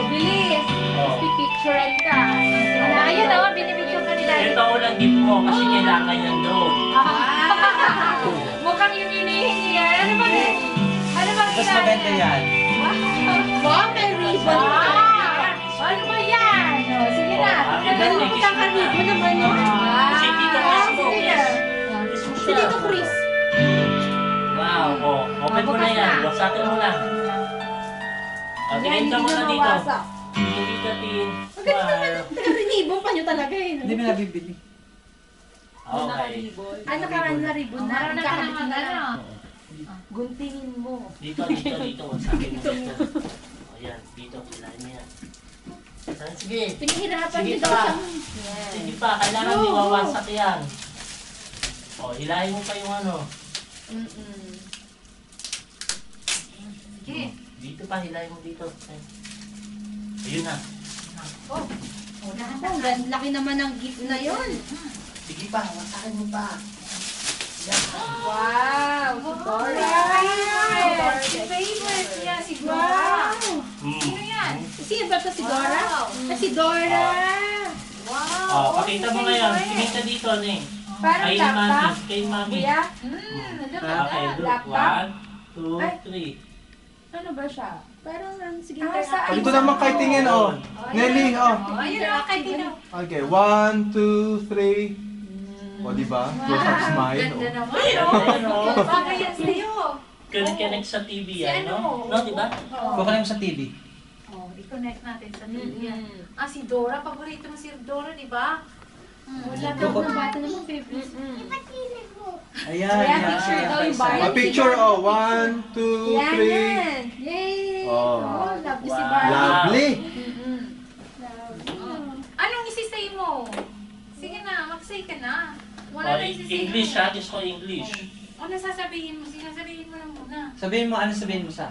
bilis. Oh. Pipicturean ka. Ayun o, binipicture ka nila. Ito ulang gift mo kasi kailangan yan doon. Mukhang yung hinihingi yan. Ano ba yan? Ano ba Mas maganda yan. Wow, may ribbon pa. Ano ba yan? O, sige na. Birthday kiss mo na. Ribbon naman yun. Si Tito Chris mo. Sige. Kiss mo Si siya. Tito Chris. Wow, oh. Open mo na Bukas yan. na. Wasakin mo na. O, tingin ka muna dito. Tingin ka, Tin. Wow. Naka-ribbon pa nyo talaga eh. Hindi mo nabibili. Okay. Ay, nakaraan na ribbon na. Marami ka Kakabit naman na lang. ano. Guntingin mo. Dito. Wasakin mo dito. O, yan. Dito. Kailangan niya yan. Sige. Pinahirapan Sige nyo daw pa. siya. Sige pa. Kailangan di wawasak yan. O, hilahin mo pa yung ano. Sige. Dito pa. Hilahin mo dito. Ayun na. Oh, Ang laki naman ng gift na yun. Sige pa. Wasakin mo pa. Wow! Si Dora! Si favorite niya, si Dora. Sino yan? Sino ba ito si Dora? Wow. Ah, si Dora! Wow. O, pakita mo ngayon. Tingin ka dito, Ning. Parang Kay laptop. Mami. Kay Mami. Kuya? Okay, look. Laptop? 1, 2, 3. Ano ba siya? Parang sige. Oh, ito naman kay tingin, oh. Nelly, oh. Ayun na, kay Tino. Okay, 1, 2, 3. O, diba? Close up smile, Ganda oh. naman. Ayan, o. Bagay yan sa'yo. Connect sa TV yan, no? No, diba? Kukunin mo sa TV. Oh, i-connect natin sa TV yan. Ah, si Dora. Paborito mo si Dora, di ba? Wala daw na bata naman favorite. Ayan, Kaya picture daw yung Barbie. A picture, oh. 1, 2, Yan, 3. yan. Yay! Oh. Love you si Wow. Barbie. Lovely. Anong isisay mo? Sige na, mag-say ka na. Wala O, na isisay English mo. ha, just for English. Ano sasabihin mo? Sinasabihin mo na muna. Sabihin mo, ano sabihin mo sa?